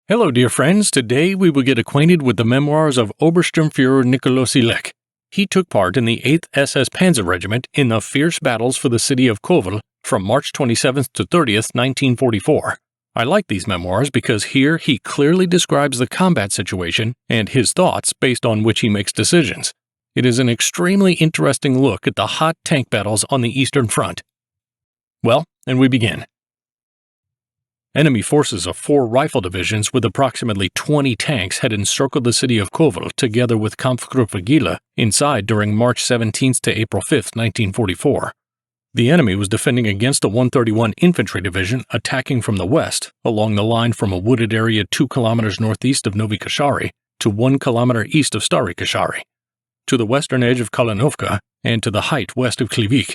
Hello, dear friends. Today we will get acquainted with the memoirs of Obersturmführer Nikolaus Ilek. He took part in the 8th SS Panzer Regiment in the fierce battles for the city of Kovel from March 27th to 30th, 1944. I like these memoirs because here he clearly describes the combat situation and his thoughts based on which he makes decisions. It is an extremely interesting look at the hot tank battles on the Eastern Front. Well, and we begin. Enemy forces of 4 rifle divisions with approximately 20 tanks had encircled the city of Kovel together with Kampfgruppe Gila inside during March 17th to April 5th, 1944. The enemy was defending against a 131 Infantry Division attacking from the west along the line from a wooded area 2 kilometers northeast of Novi Kashari to 1 kilometer east of Stary Kashari, to the western edge of Kalinovka, and to the height west of Klivik.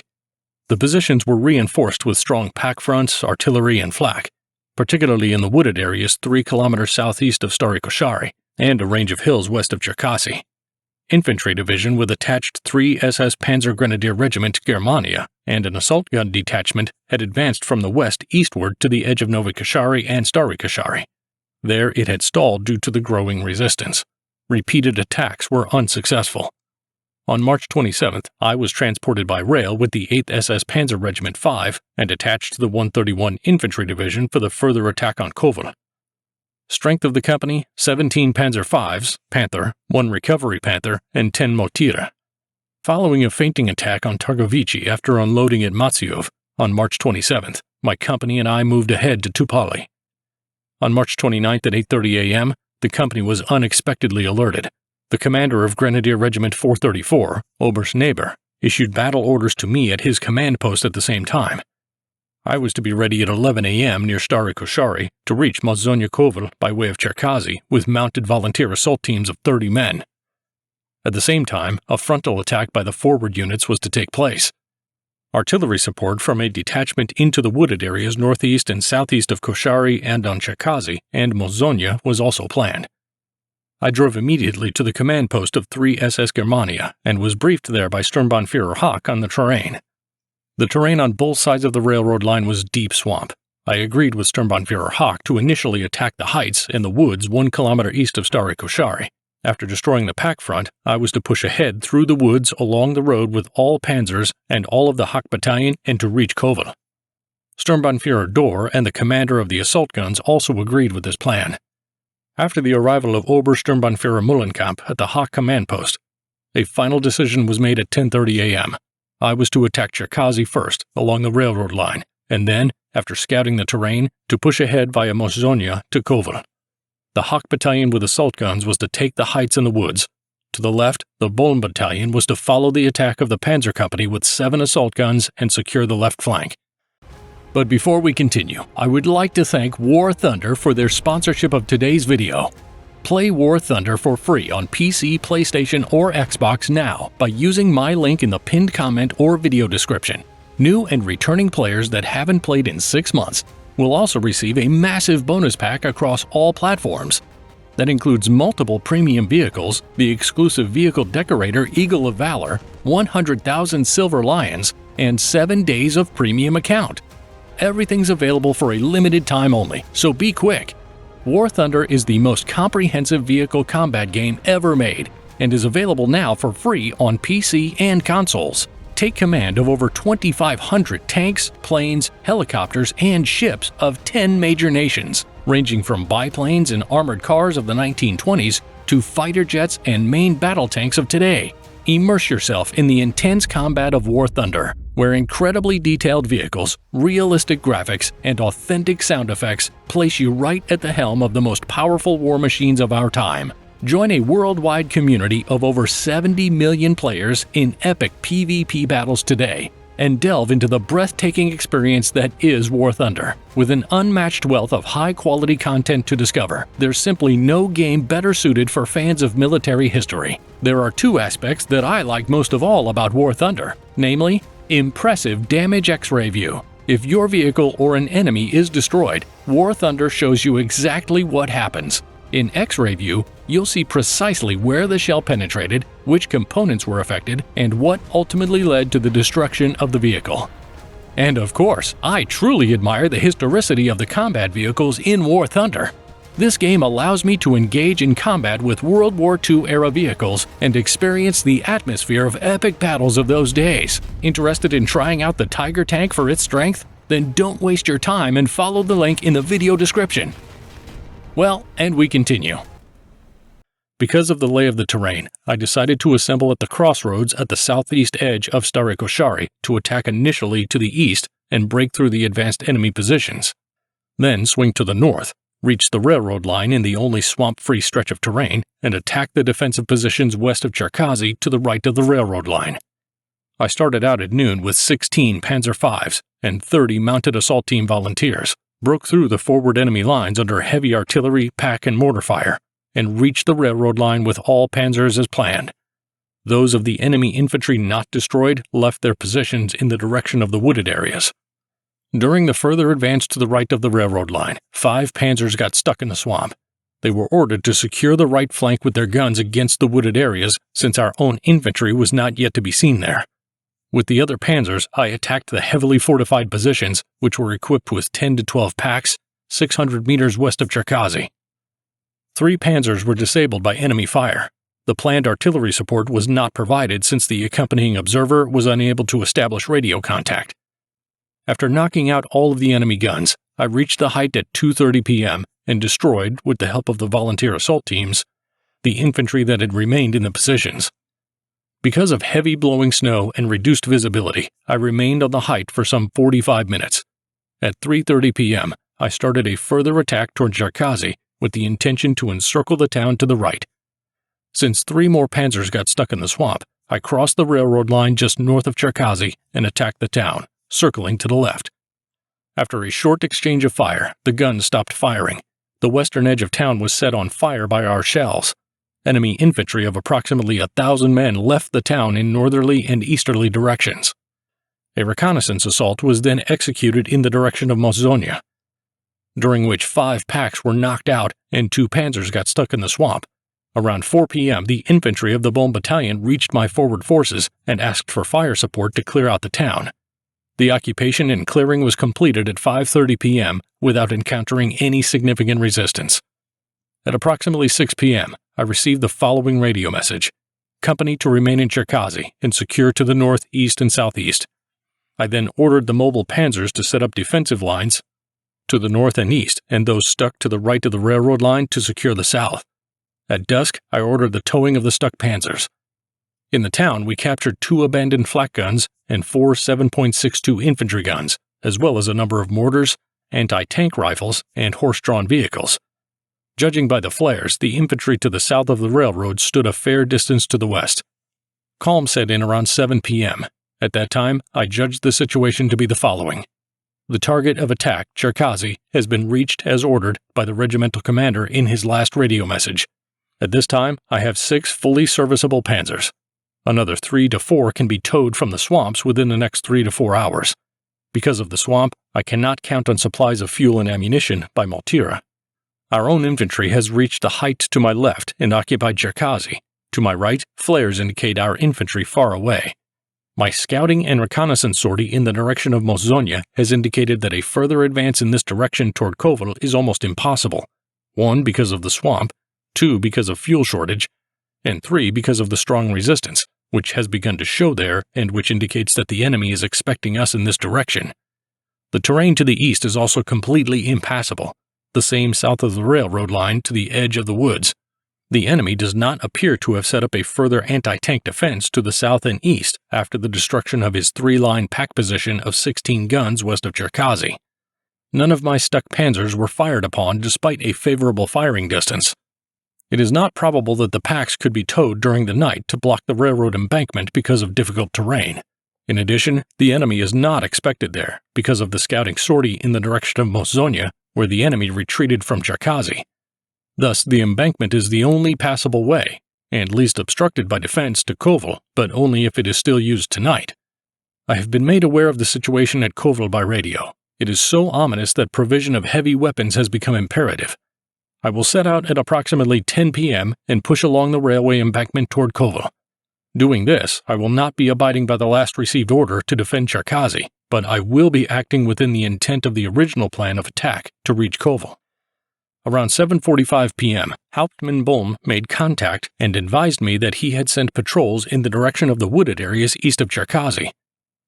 The positions were reinforced with strong pack fronts, artillery, and flak, particularly in the wooded areas 3 kilometers southeast of Stary Kashari and a range of hills west of Cherkasy. Infantry Division with attached 3 SS Panzer Grenadier Regiment Germania and an assault gun detachment had advanced from the west eastward to the edge of Novi Kashari and Stary Kashari. There it had stalled due to the growing resistance. Repeated attacks were unsuccessful. On March 27th, I was transported by rail with the 8th SS Panzer Regiment 5 and attached to the 131 Infantry Division for the further attack on Kovel. Strength of the company, 17 Panzer Vs, Panther, 1 Recovery Panther, and 10 Motira. Following a feinting attack on Targovichi after unloading at Matsiov on March 27th, my company and I moved ahead to Tupali. On March 29th at 8:30 a.m., the company was unexpectedly alerted. The commander of Grenadier Regiment 434, Oberst Neber, issued battle orders to me at his command post at the same time. I was to be ready at 11 a.m. near Stary Kashari to reach Mozonya Kovel by way of Cherkasy with mounted volunteer assault teams of 30 men. At the same time, a frontal attack by the forward units was to take place. Artillery support from a detachment into the wooded areas northeast and southeast of Koshari and on Cherkasy and Mozonya was also planned. I drove immediately to the command post of 3 SS Germania and was briefed there by Sturmbannführer Hack on the terrain. The terrain on both sides of the railroad line was deep swamp. I agreed with Sturmbannführer Hack to initially attack the heights and the woods 1 kilometer east of Stary Kashari. After destroying the pack front, I was to push ahead through the woods along the road with all panzers and all of the Hack battalion and to reach Kovel. Sturmbannführer Dor and the commander of the assault guns also agreed with this plan. After the arrival of Obersturmbannführer Mullenkamp at the Hack command post, a final decision was made at 10:30 a.m. I was to attack Cherkasy first along the railroad line, and then, after scouting the terrain, to push ahead via Mozonya to Kovel. The Hack battalion with assault guns was to take the heights in the woods. To the left, the Bolm battalion was to follow the attack of the Panzer Company with 7 assault guns and secure the left flank. But before we continue, I would like to thank War Thunder for their sponsorship of today's video. Play War Thunder for free on PC, PlayStation, or Xbox now by using my link in the pinned comment or video description. New and returning players that haven't played in 6 months will also receive a massive bonus pack across all platforms. That includes multiple premium vehicles, the exclusive vehicle decorator Eagle of Valor, 100,000 Silver Lions, and 7 days of premium account. Everything's available for a limited time only, so be quick. War Thunder is the most comprehensive vehicle combat game ever made and is available now for free on PC and consoles. Take command of over 2,500 tanks, planes, helicopters, and ships of 10 major nations, ranging from biplanes and armored cars of the 1920s to fighter jets and main battle tanks of today. Immerse yourself in the intense combat of War Thunder, where incredibly detailed vehicles, realistic graphics, and authentic sound effects place you right at the helm of the most powerful war machines of our time. Join a worldwide community of over 70 million players in epic PvP battles today, and delve into the breathtaking experience that is War Thunder. With an unmatched wealth of high-quality content to discover, there's simply no game better suited for fans of military history. There are 2 aspects that I like most of all about War Thunder, namely, impressive damage X-ray view. If your vehicle or an enemy is destroyed, War Thunder shows you exactly what happens. In X-ray view, you'll see precisely where the shell penetrated, which components were affected, and what ultimately led to the destruction of the vehicle. And of course, I truly admire the historicity of the combat vehicles in War Thunder. This game allows me to engage in combat with World War II-era vehicles and experience the atmosphere of epic battles of those days. Interested in trying out the Tiger tank for its strength? Then don't waste your time and follow the link in the video description. Well, and we continue. Because of the lay of the terrain, I decided to assemble at the crossroads at the southeast edge of Stare Koshari to attack initially to the east and break through the advanced enemy positions. Then swing to the north, reach the railroad line in the only swamp-free stretch of terrain, and attack the defensive positions west of Cherkazy to the right of the railroad line. I started out at noon with 16 Panzer Vs and 30 Mounted Assault Team volunteers, broke through the forward enemy lines under heavy artillery, pack, and mortar fire, and reached the railroad line with all panzers as planned. Those of the enemy infantry not destroyed left their positions in the direction of the wooded areas. During the further advance to the right of the railroad line, 5 panzers got stuck in the swamp. They were ordered to secure the right flank with their guns against the wooded areas since our own infantry was not yet to be seen there. With the other panzers, I attacked the heavily fortified positions, which were equipped with 10 to 12 packs, 600 meters west of Cherkazy. 3 panzers were disabled by enemy fire. The planned artillery support was not provided since the accompanying observer was unable to establish radio contact. After knocking out all of the enemy guns, I reached the height at 2:30 p.m. and destroyed, with the help of the volunteer assault teams, the infantry that had remained in the positions. Because of heavy blowing snow and reduced visibility, I remained on the height for some 45 minutes. At 3:30 p.m., I started a further attack toward Cherkazy with the intention to encircle the town to the right. Since 3 more panzers got stuck in the swamp, I crossed the railroad line just north of Cherkazy and attacked the town, circling to the left. After a short exchange of fire, the guns stopped firing. The western edge of town was set on fire by our shells. Enemy infantry of approximately 1,000 men left the town in northerly and easterly directions. A reconnaissance assault was then executed in the direction of Moszonia, during which 5 packs were knocked out and 2 panzers got stuck in the swamp. Around 4 p.m., the infantry of the Böhm Battalion reached my forward forces and asked for fire support to clear out the town. The occupation and clearing was completed at 5:30 p.m. without encountering any significant resistance. At approximately 6 p.m., I received the following radio message: company to remain in Cherkazy and secure to the north, east, and southeast. I then ordered the mobile panzers to set up defensive lines to the north and east, and those stuck to the right of the railroad line to secure the south. At dusk, I ordered the towing of the stuck panzers. In the town, we captured 2 abandoned flak guns and 4 7.62 infantry guns, as well as a number of mortars, anti-tank rifles, and horse-drawn vehicles. Judging by the flares, the infantry to the south of the railroad stood a fair distance to the west. Calm set in around 7 p.m. At that time, I judged the situation to be the following: the target of attack, Cherkazy, has been reached as ordered by the regimental commander in his last radio message. At this time, I have 6 fully serviceable panzers. Another 3 to 4 can be towed from the swamps within the next 3 to 4 hours. Because of the swamp, I cannot count on supplies of fuel and ammunition by Maltira. Our own infantry has reached the height to my left and occupied Cherkazy. To my right, flares indicate our infantry far away. My scouting and reconnaissance sortie in the direction of Moszonia has indicated that a further advance in this direction toward Kovel is almost impossible. 1, because of the swamp, 2, because of fuel shortage, and 3, because of the strong resistance, which has begun to show there and which indicates that the enemy is expecting us in this direction. The terrain to the east is also completely impassable, the same south of the railroad line to the edge of the woods. The enemy does not appear to have set up a further anti-tank defense to the south and east after the destruction of his 3-line pack position of 16 guns west of Cherkazy. None of my stuck panzers were fired upon despite a favorable firing distance. It is not probable that the packs could be towed during the night to block the railroad embankment because of difficult terrain. In addition, the enemy is not expected there because of the scouting sortie in the direction of Moszonia, where the enemy retreated from Cherkazy. Thus, the embankment is the only passable way, and least obstructed by defense to Kovel, but only if it is still used tonight. I have been made aware of the situation at Kovel by radio. It is so ominous that provision of heavy weapons has become imperative. I will set out at approximately 10 p.m. and push along the railway embankment toward Kovel. Doing this, I will not be abiding by the last received order to defend Cherkazy, but I will be acting within the intent of the original plan of attack to reach Kovel. Around 7:45 p.m., Hauptmann Bohm made contact and advised me that he had sent patrols in the direction of the wooded areas east of Cherkazy.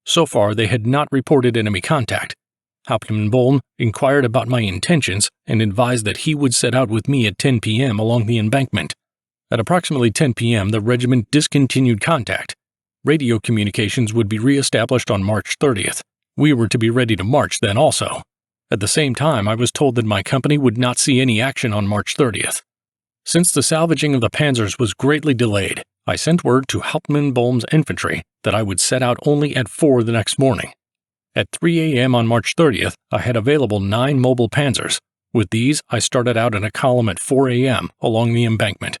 So far, they had not reported enemy contact. Hauptmann Bohm inquired about my intentions and advised that he would set out with me at 10 p.m. along the embankment. At approximately 10 p.m., the regiment discontinued contact. Radio communications would be re-established on March 30th. We were to be ready to march then also. At the same time, I was told that my company would not see any action on March 30th. Since the salvaging of the panzers was greatly delayed, I sent word to Hauptmann Bohm's infantry that I would set out only at 4 the next morning. At 3 a.m. on March 30th, I had available 9 mobile panzers. With these, I started out in a column at 4 a.m. along the embankment.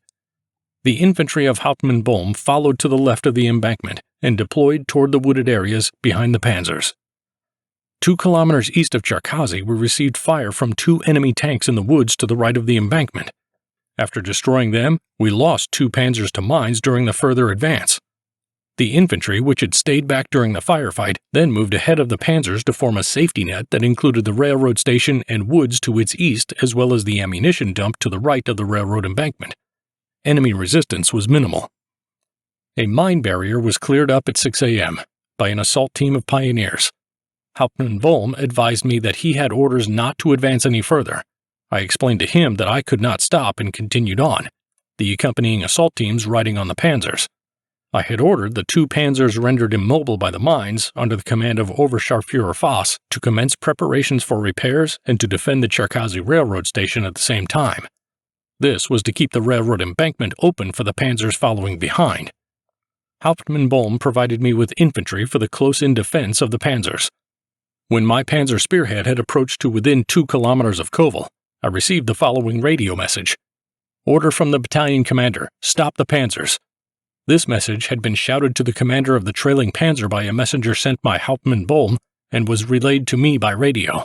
The infantry of Hauptmann Bohm followed to the left of the embankment and deployed toward the wooded areas behind the panzers. 2 kilometers east of Cherkazy, we received fire from 2 enemy tanks in the woods to the right of the embankment. After destroying them, we lost 2 panzers to mines during the further advance. The infantry, which had stayed back during the firefight, then moved ahead of the panzers to form a safety net that included the railroad station and woods to its east as well as the ammunition dump to the right of the railroad embankment. Enemy resistance was minimal. A mine barrier was cleared up at 6 a.m. by an assault team of pioneers. Hauptmann Bohm advised me that he had orders not to advance any further. I explained to him that I could not stop and continued on, the accompanying assault teams riding on the panzers. I had ordered the 2 panzers rendered immobile by the mines under the command of Oberscharführer Voss to commence preparations for repairs and to defend the Cherkazy railroad station at the same time. This was to keep the railroad embankment open for the panzers following behind. Hauptmann Bohm provided me with infantry for the close-in defense of the panzers. When my panzer spearhead had approached to within 2 kilometers of Kovel, I received the following radio message. Order from the battalion commander, stop the panzers. This message had been shouted to the commander of the trailing panzer by a messenger sent by Hauptmann Bohm and was relayed to me by radio.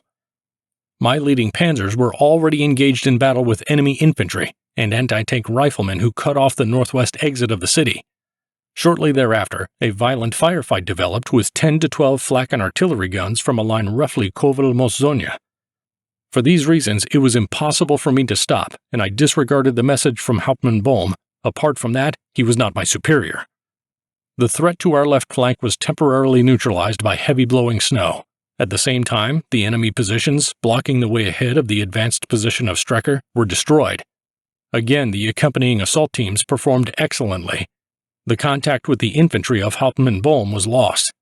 My leading panzers were already engaged in battle with enemy infantry and anti-tank riflemen who cut off the northwest exit of the city. Shortly thereafter, a violent firefight developed with 10 to 12 flak and artillery guns from a line roughly Kovel-Moszonia. For these reasons, it was impossible for me to stop, and I disregarded the message from Hauptmann Bohm. Apart from that, he was not my superior. The threat to our left flank was temporarily neutralized by heavy blowing snow. At the same time, the enemy positions, blocking the way ahead of the advanced position of Strecker, were destroyed. Again, the accompanying assault teams performed excellently. The contact with the infantry of Hauptmann Bohm was lost.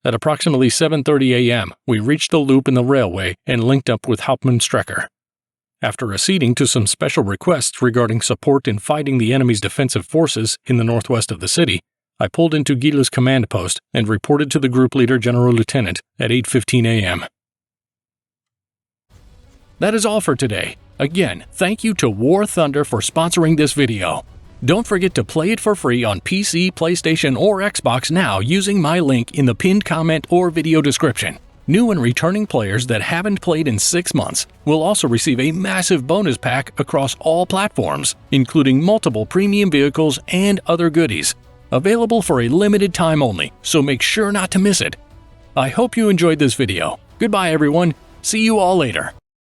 At approximately 7:30 a.m., we reached the loop in the railway and linked up with Hauptmann Strecker. After acceding to some special requests regarding support in fighting the enemy's defensive forces in the northwest of the city, I pulled into Gila's command post and reported to the group leader General Lieutenant at 8:15 a.m. That is all for today. Again, thank you to War Thunder for sponsoring this video. Don't forget to play it for free on PC, PlayStation, or Xbox now using my link in the pinned comment or video description. New and returning players that haven't played in 6 months will also receive a massive bonus pack across all platforms, including multiple premium vehicles and other goodies. Available for a limited time only, so make sure not to miss it. I hope you enjoyed this video. Goodbye everyone, see you all later.